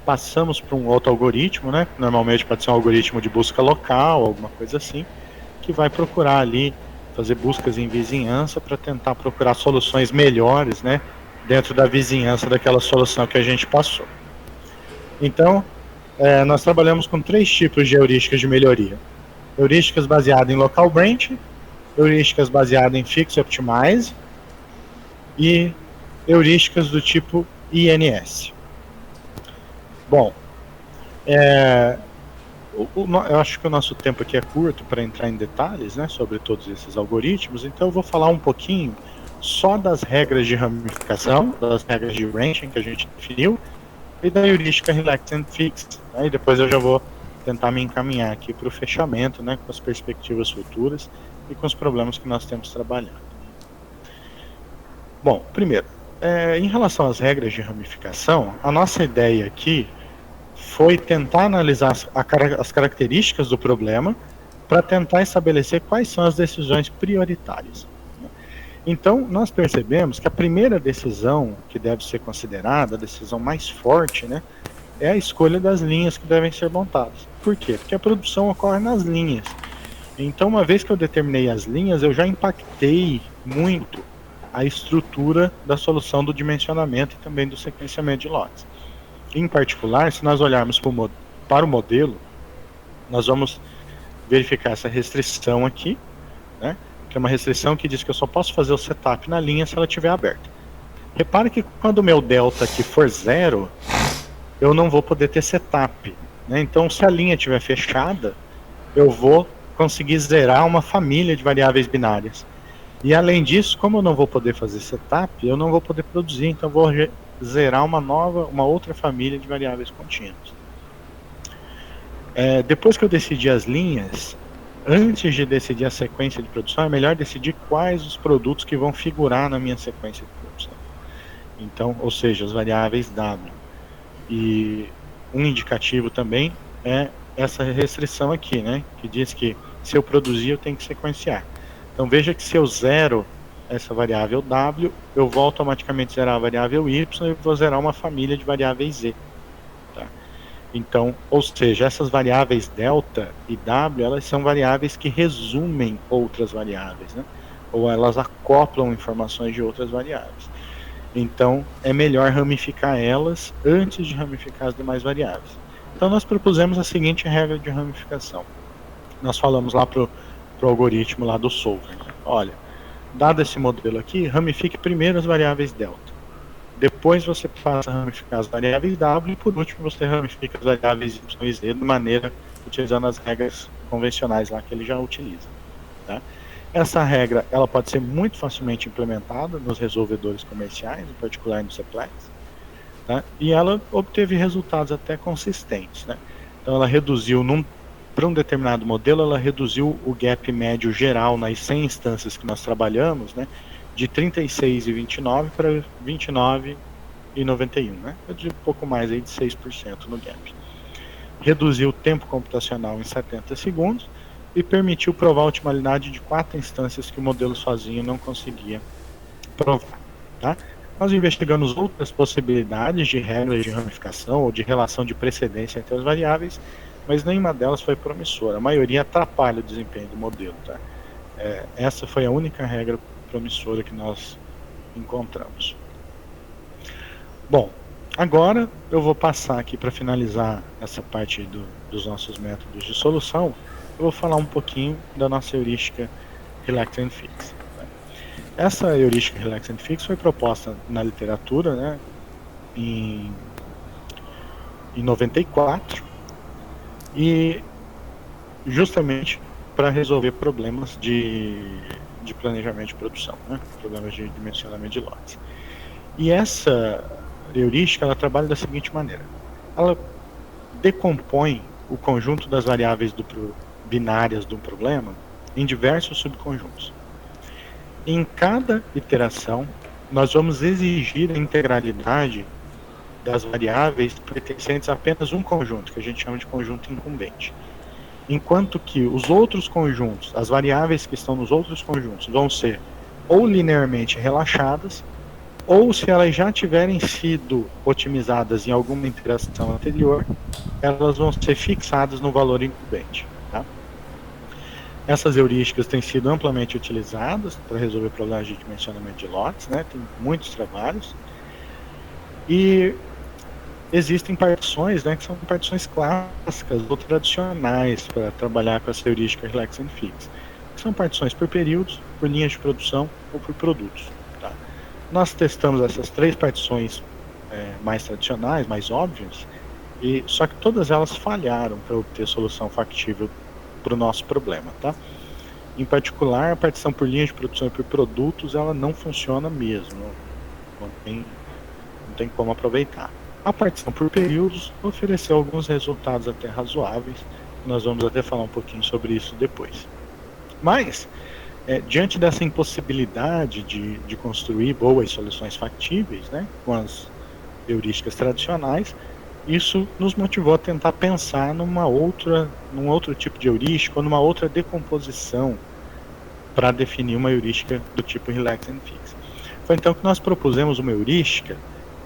passamos para um outro algoritmo, né? Normalmente pode ser um algoritmo de busca local, alguma coisa assim, que vai procurar ali, fazer buscas em vizinhança para tentar procurar soluções melhores, né? Dentro da vizinhança daquela solução que a gente passou. Então, nós trabalhamos com 3 tipos de heurísticas de melhoria. Heurísticas baseadas em local branch, heurísticas baseadas em fix optimize e heurísticas do tipo INS. Bom, eu acho que o nosso tempo aqui é curto para entrar em detalhes, né, sobre todos esses algoritmos, então eu vou falar um pouquinho só das regras de ramificação, das regras de branching que a gente definiu, e da heurística relax and fix, né, e depois eu já vou tentar me encaminhar aqui para o fechamento, né, com as perspectivas futuras e com os problemas que nós temos trabalhado. Bom, primeiro, em relação às regras de ramificação, a nossa ideia aqui foi tentar analisar as características do problema para tentar estabelecer quais são as decisões prioritárias. Então, nós percebemos que a primeira decisão que deve ser considerada, a decisão mais forte, né, é a escolha das linhas que devem ser montadas. Por quê? Porque a produção ocorre nas linhas. Então, uma vez que eu determinei as linhas, eu já impactei muito a estrutura da solução do dimensionamento e também do sequenciamento de lotes. Em particular, se nós olharmos para o modelo, nós vamos verificar essa restrição aqui, né, que é uma restrição que diz que eu só posso fazer o setup na linha se ela estiver aberta. Repare que quando o meu delta aqui for 0, eu não vou poder ter setup, né? Então, se a linha estiver fechada, eu vou conseguir zerar uma família de variáveis binárias. E além disso, como eu não vou poder fazer setup, eu não vou poder produzir, então eu vou zerar uma outra família de variáveis contínuas. Depois que eu decidi as linhas, antes de decidir a sequência de produção, é melhor decidir quais os produtos que vão figurar na minha sequência de produção. Então, ou seja, as variáveis W. E um indicativo também é essa restrição aqui, né, que diz que se eu produzir, eu tenho que sequenciar. Então veja que se eu zero essa variável W, eu vou automaticamente zerar a variável Y e vou zerar uma família de variáveis Z. Tá? Então, ou seja, essas variáveis delta e W, elas são variáveis que resumem outras variáveis, né? Ou elas acoplam informações de outras variáveis. Então, é melhor ramificar elas antes de ramificar as demais variáveis. Então, nós propusemos a seguinte regra de ramificação. Nós falamos lá para o algoritmo lá do solver. Né? Olha, dado esse modelo aqui, ramifique primeiro as variáveis delta. Depois você passa a ramificar as variáveis W e por último você ramifica as variáveis Y e Z de maneira utilizando as regras convencionais lá que ele já utiliza. Tá? Essa regra ela pode ser muito facilmente implementada nos resolvedores comerciais, em particular no Ceplex, tá? E ela obteve resultados até consistentes. Né? Então ela reduziu, para um determinado modelo, ela reduziu o gap médio geral nas 100 instâncias que nós trabalhamos, né? De 36,29 para 29,91, né? De um pouco mais aí de 6% no gap. Reduziu o tempo computacional em 70 segundos e permitiu provar a optimalidade de 4 instâncias que o modelo sozinho não conseguia provar. Tá? Nós investigamos outras possibilidades de regras de ramificação ou de relação de precedência entre as variáveis, mas nenhuma delas foi promissora. A maioria atrapalha o desempenho do modelo. Tá? Essa foi a única regra promissora que nós encontramos. Bom, agora eu vou passar aqui para finalizar essa parte dos nossos métodos de solução. Eu vou falar um pouquinho da nossa heurística Relax and Fix. Essa heurística Relax and Fix foi proposta na literatura, né, em 94 e justamente para resolver problemas de planejamento de produção, né? Problemas de dimensionamento de lotes. E essa heurística ela trabalha da seguinte maneira: ela decompõe o conjunto das variáveis binárias do problema em diversos subconjuntos. Em cada iteração, nós vamos exigir a integralidade das variáveis pertencentes a apenas um conjunto, que a gente chama de conjunto incumbente. Enquanto que os outros conjuntos, as variáveis que estão nos outros conjuntos, vão ser ou linearmente relaxadas, ou se elas já tiverem sido otimizadas em alguma interação anterior, elas vão ser fixadas no valor incumbente. Tá? Essas heurísticas têm sido amplamente utilizadas para resolver problemas de dimensionamento de lotes, né? Tem muitos trabalhos. E existem partições, né, que são partições clássicas ou tradicionais para trabalhar com essa heurística Relax and Fix. Que são partições por períodos, por linhas de produção ou por produtos. Tá? Nós testamos essas 3 partições mais tradicionais, mais óbvias, só que todas elas falharam para obter solução factível para o nosso problema. Tá? Em particular, a partição por linhas de produção e por produtos, ela não funciona mesmo. Não tem como aproveitar. A partição por períodos ofereceu alguns resultados até razoáveis. Nós vamos até falar um pouquinho sobre isso depois. Mas, diante dessa impossibilidade de construir boas soluções factíveis, né, com as heurísticas tradicionais, isso nos motivou a tentar pensar num outro tipo de heurística ou numa outra decomposição para definir uma heurística do tipo Relax and Fix. Foi então que nós propusemos uma heurística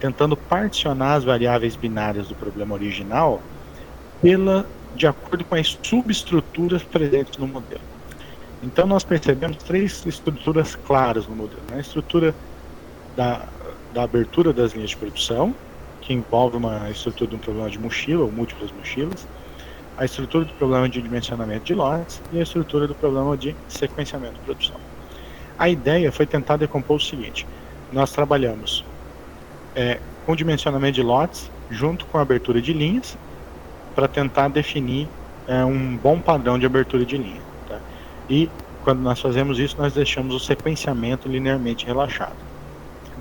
tentando particionar as variáveis binárias do problema original de acordo com as subestruturas presentes no modelo. Então nós percebemos três estruturas claras no modelo. A estrutura da abertura das linhas de produção, que envolve uma estrutura de um problema de mochila ou múltiplas mochilas, a estrutura do problema de dimensionamento de lotes e a estrutura do problema de sequenciamento de produção. A ideia foi tentar decompor o seguinte: nós trabalhamos com dimensionamento de lotes junto com a abertura de linhas para tentar definir um bom padrão de abertura de linha. Tá? E quando nós fazemos isso, nós deixamos o sequenciamento linearmente relaxado.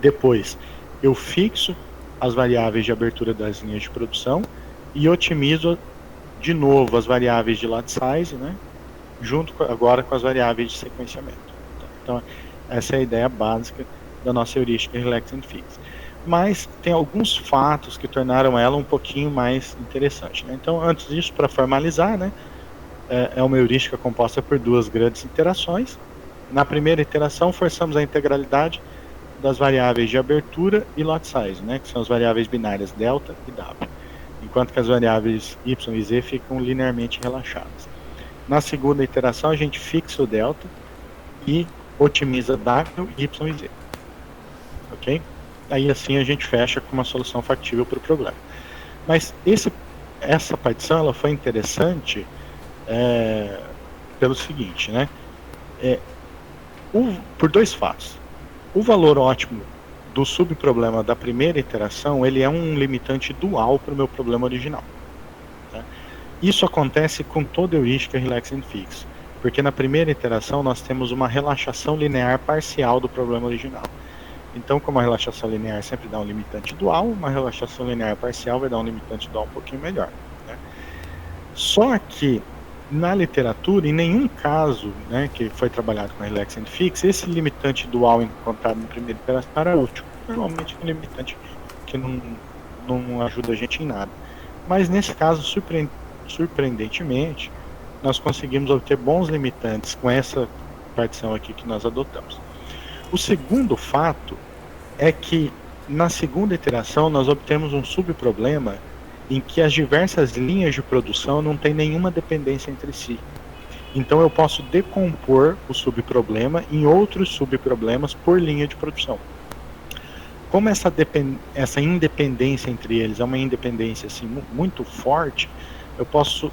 Depois, eu fixo as variáveis de abertura das linhas de produção e otimizo de novo as variáveis de lot size, né, junto agora com as variáveis de sequenciamento. Então, essa é a ideia básica da nossa heurística Relax and Fix. Mas tem alguns fatos que tornaram ela um pouquinho mais interessante. Né? Então, antes disso, para formalizar, né, é uma heurística composta por duas grandes iterações. Na primeira iteração, forçamos a integralidade das variáveis de abertura e lot size, né, que são as variáveis binárias delta e w, enquanto que as variáveis y e z ficam linearmente relaxadas. Na segunda iteração, a gente fixa o delta e otimiza w, y e z. Ok? Aí assim a gente fecha com uma solução factível para o problema. Mas essa partição ela foi interessante pelo seguinte, né? Por dois fatos. O valor ótimo do subproblema da primeira iteração, ele é um limitante dual para o meu problema original. Tá? Isso acontece com toda heurística Relax and Fix, porque na primeira iteração nós temos uma relaxação linear parcial do problema original. Então, como a relaxação linear sempre dá um limitante dual, uma relaxação linear parcial vai dar um limitante dual um pouquinho melhor. Né? Só que na literatura, em nenhum caso, né, que foi trabalhado com Relax and Fix, esse limitante dual encontrado na primeira iteração era útil. Normalmente é um limitante que não ajuda a gente em nada. Mas nesse caso, surpreendentemente, nós conseguimos obter bons limitantes com essa partição aqui que nós adotamos. O segundo fato é que na segunda iteração nós obtemos um subproblema em que as diversas linhas de produção não têm nenhuma dependência entre si. Então eu posso decompor o subproblema em outros subproblemas por linha de produção. Como essa independência entre eles é uma independência assim, muito forte, eu posso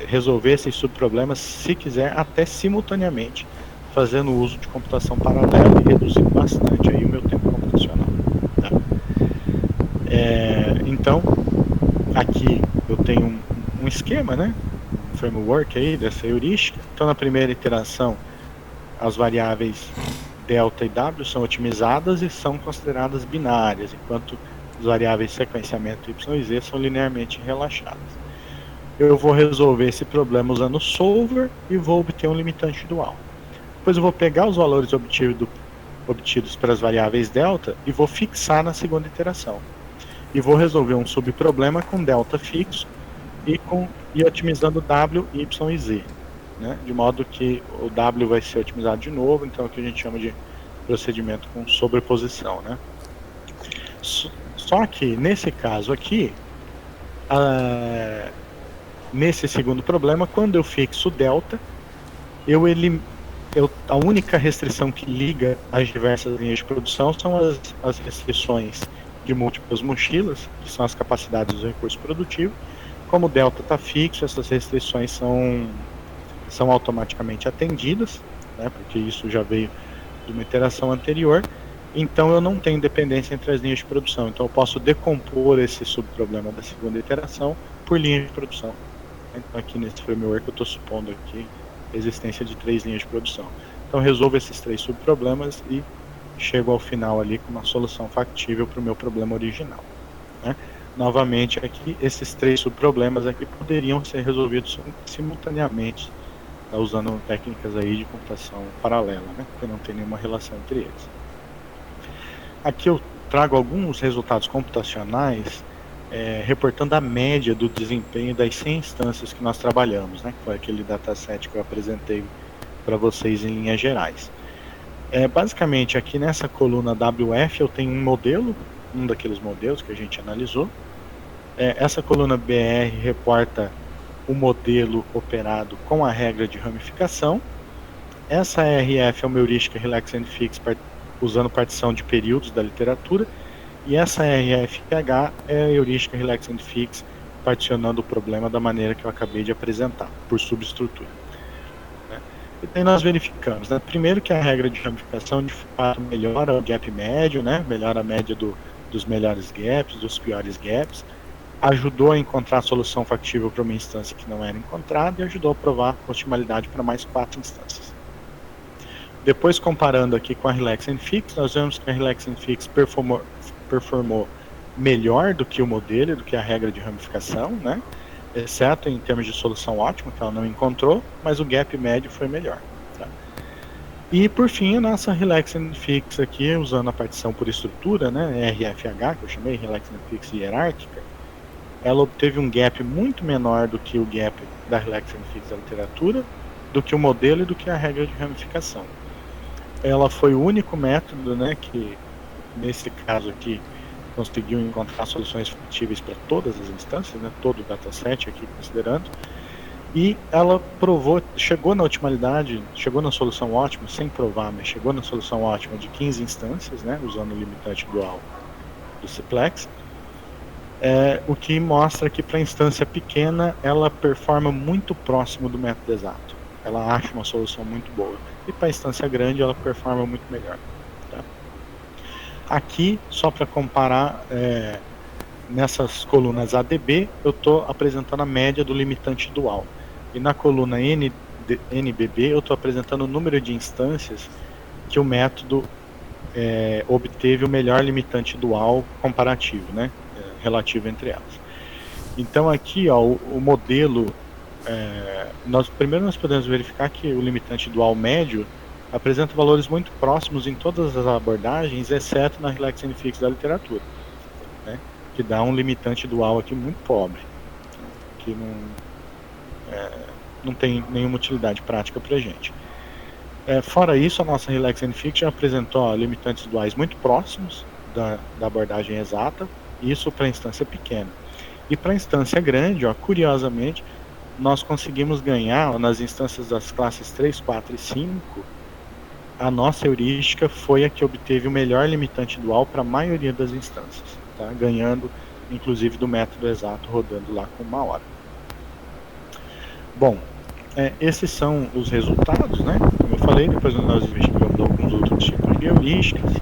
resolver esses subproblemas, se quiser, até simultaneamente, fazendo uso de computação paralela e reduzindo bastante aí o meu tempo computacional. Tá? Então, aqui eu tenho um esquema, né? Um framework aí dessa heurística. Então, na primeira iteração, as variáveis delta e w são otimizadas e são consideradas binárias, enquanto as variáveis sequenciamento y e z são linearmente relaxadas. Eu vou resolver esse problema usando o solver e vou obter um limitante dual. Depois eu vou pegar os valores obtidos para as variáveis delta e vou fixar na segunda iteração. E vou resolver um subproblema com delta fixo e otimizando w, y e z. Né? De modo que o w vai ser otimizado de novo, então é o que a gente chama de procedimento com sobreposição. Né? Só que, nesse caso aqui, nesse segundo problema, quando eu fixo delta, a única restrição que liga as diversas linhas de produção são as restrições de múltiplas mochilas, que são as capacidades do recurso produtivo. Como o delta está fixo, essas restrições são automaticamente atendidas, né, porque isso já veio de uma iteração anterior. Então eu não tenho dependência entre as linhas de produção. Então eu posso decompor esse subproblema da segunda iteração por linha de produção. Então aqui nesse framework eu estou supondo aqui a existência de 3 linhas de produção. Então eu resolvo esses 3 subproblemas e chego ao final ali com uma solução factível para o meu problema original. Né? Novamente aqui, esses 3 subproblemas aqui poderiam ser resolvidos simultaneamente, tá, usando técnicas aí de computação paralela, né? Porque não tem nenhuma relação entre eles. Aqui eu trago alguns resultados computacionais reportando a média do desempenho das 100 instâncias que nós trabalhamos, né? Que foi aquele dataset que eu apresentei para vocês em linhas gerais. Basicamente, aqui nessa coluna WF eu tenho um modelo, um daqueles modelos que a gente analisou. Essa coluna BR reporta o modelo operado com a regra de ramificação. Essa RF é uma heurística Relax and Fix usando partição de períodos da literatura. E essa RFH é a heurística Relax and Fix particionando o problema da maneira que eu acabei de apresentar, por subestrutura. E daí nós verificamos, né? Primeiro que a regra de ramificação de fato melhora o gap médio, né? Melhora a média dos melhores gaps, dos piores gaps, ajudou a encontrar a solução factível para uma instância que não era encontrada e ajudou a provar a otimalidade para mais 4 instâncias. Depois, comparando aqui com a Relax and Fix, nós vemos que a Relax and Fix performou melhor do que o modelo e do que a regra de ramificação, né? Exceto em termos de solução ótima, que ela não encontrou, mas o gap médio foi melhor. Tá? E por fim, a nossa Relax and Fix aqui, usando a partição por estrutura, né, RFH, que eu chamei Relax and Fix hierárquica, ela obteve um gap muito menor do que o gap da Relax and Fix da literatura, do que o modelo e do que a regra de ramificação. Ela foi o único método, né, que nesse caso aqui conseguiu encontrar soluções factíveis para todas as instâncias, né, todo o dataset aqui considerando, e ela chegou na otimalidade, chegou na solução ótima, sem provar, mas chegou na solução ótima de 15 instâncias, né, usando o limitante dual do Ciplex, o que mostra que para a instância pequena ela performa muito próximo do método exato, ela acha uma solução muito boa, e para a instância grande ela performa muito melhor. Aqui, só para comparar, nessas colunas ADB, eu estou apresentando a média do limitante dual. E na coluna NBB, eu estou apresentando o número de instâncias que o método obteve o melhor limitante dual comparativo, né, relativo entre elas. Então aqui, ó, o modelo, primeiro nós podemos verificar que o limitante dual médio apresenta valores muito próximos em todas as abordagens, exceto na Relax and Fix da literatura, né, que dá um limitante dual aqui muito pobre, que não tem nenhuma utilidade prática para a gente. Fora isso, a nossa Relax and Fix já apresentou limitantes duais muito próximos da abordagem exata, isso para a instância pequena. E para a instância grande, ó, curiosamente, nós conseguimos ganhar nas instâncias das classes 3, 4 e 5, a nossa heurística foi a que obteve o melhor limitante dual para a maioria das instâncias, tá? Ganhando inclusive do método exato rodando lá com 1 hora. Bom, esses são os resultados, né? Como eu falei, depois nós investigamos alguns outros tipos de heurísticas,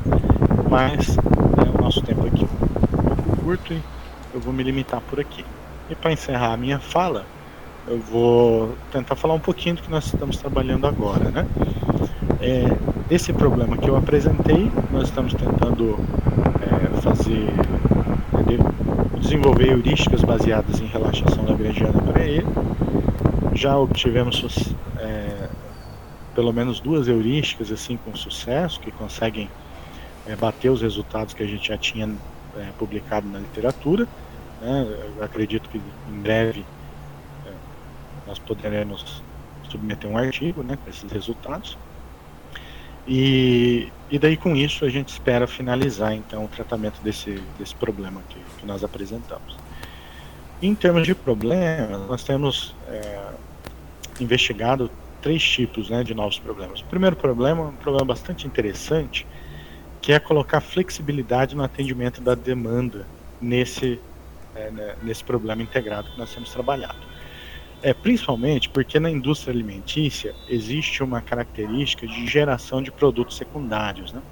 mas o nosso tempo aqui é um pouco curto e eu vou me limitar por aqui. E para encerrar a minha fala, eu vou tentar falar um pouquinho do que nós estamos trabalhando agora, né? Esse problema que eu apresentei, nós estamos tentando desenvolver heurísticas baseadas em relaxação lagrangiana para ele. Já obtivemos pelo menos 2 heurísticas assim com sucesso, que conseguem bater os resultados que a gente já tinha publicado na literatura, né? Eu acredito que em breve nós poderemos submeter um artigo, né, com esses resultados. E daí com isso a gente espera finalizar então o tratamento desse problema que nós apresentamos. Em termos de problema, nós temos investigado 3 tipos, né, de novos problemas. O primeiro problema é um problema bastante interessante, que é colocar flexibilidade no atendimento da demanda nesse problema integrado que nós temos trabalhado. Principalmente porque na indústria alimentícia existe uma característica de geração de produtos secundários, né?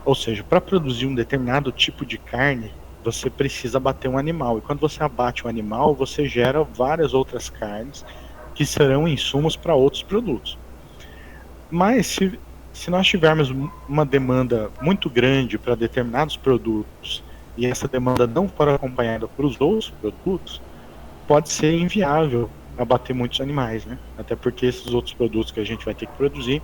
Ou seja, para produzir um determinado tipo de carne, você precisa abater um animal. E quando você abate um animal, você gera várias outras carnes que serão insumos para outros produtos. Mas se nós tivermos uma demanda muito grande para determinados produtos e essa demanda não for acompanhada por os outros produtos, pode ser inviável abater muitos animais, né? Até porque esses outros produtos que a gente vai ter que produzir,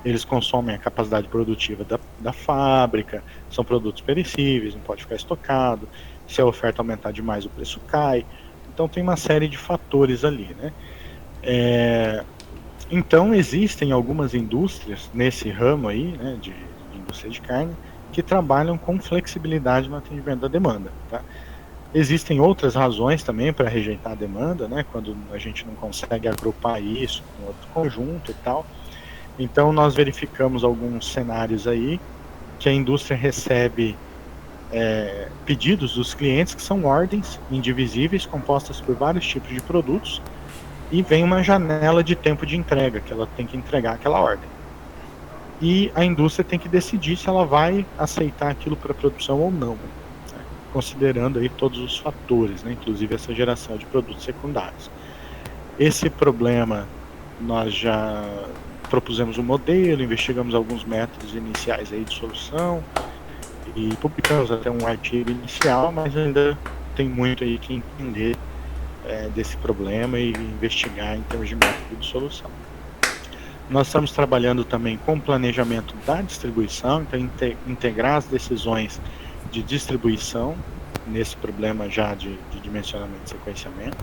eles consomem a capacidade produtiva da fábrica, são produtos perecíveis, não pode ficar estocado. Se a oferta aumentar demais, o preço cai. Então tem uma série de fatores ali, né? Então existem algumas indústrias nesse ramo aí, né, de indústria de carne, que trabalham com flexibilidade no atendimento da demanda, tá? Existem outras razões também para rejeitar a demanda, né, quando a gente não consegue agrupar isso com outro conjunto e tal. Então nós verificamos alguns cenários aí que a indústria recebe pedidos dos clientes que são ordens indivisíveis compostas por vários tipos de produtos e vem uma janela de tempo de entrega que ela tem que entregar aquela ordem. E a indústria tem que decidir se ela vai aceitar aquilo para produção ou não, né, considerando aí todos os fatores, né, inclusive essa geração de produtos secundários. Esse problema nós já propusemos um modelo, investigamos alguns métodos iniciais aí de solução e publicamos até um artigo inicial, mas ainda tem muito aí que entender desse problema e investigar em termos de método de solução. Nós estamos trabalhando também com planejamento da distribuição, então integrar as decisões de distribuição nesse problema já de dimensionamento e sequenciamento.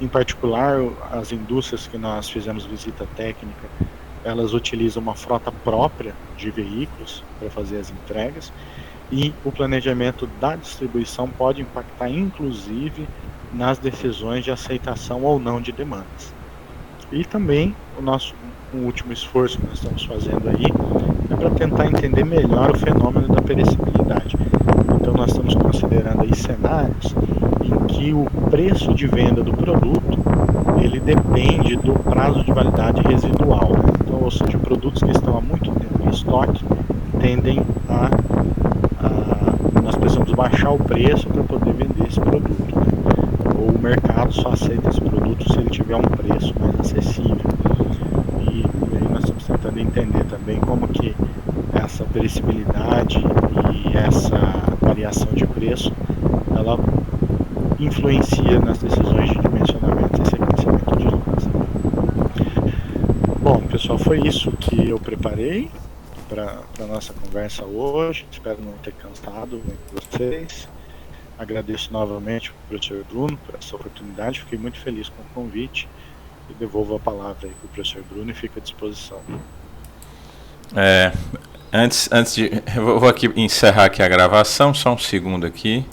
Em particular, as indústrias que nós fizemos visita técnica, elas utilizam uma frota própria de veículos para fazer as entregas, e o planejamento da distribuição pode impactar inclusive nas decisões de aceitação ou não de demandas. E também o último esforço que nós estamos fazendo aí é para tentar entender melhor o fenômeno da perecibilidade. Então nós estamos considerando aí cenários em que o preço de venda do produto ele depende do prazo de validade residual, né? Então, ou seja, produtos que estão há muito tempo em estoque tendem nós precisamos baixar o preço para poder vender esse produto, né? Ou o mercado só aceita esse produto se ele tiver um preço mais acessível. E aí nós estamos tentando entender também como que essa perecibilidade e essa variação de preço ela influencia nas decisões de dimensionamento e sequenciamento de lojas. Bom, pessoal, foi isso que eu preparei para a nossa conversa hoje. Espero não ter cansado vocês. Agradeço novamente ao professor Bruno por essa oportunidade. Fiquei muito feliz com o convite e devolvo a palavra aí para o professor Bruno e fico à disposição. Antes de... Eu vou aqui encerrar aqui a gravação, só um segundo aqui.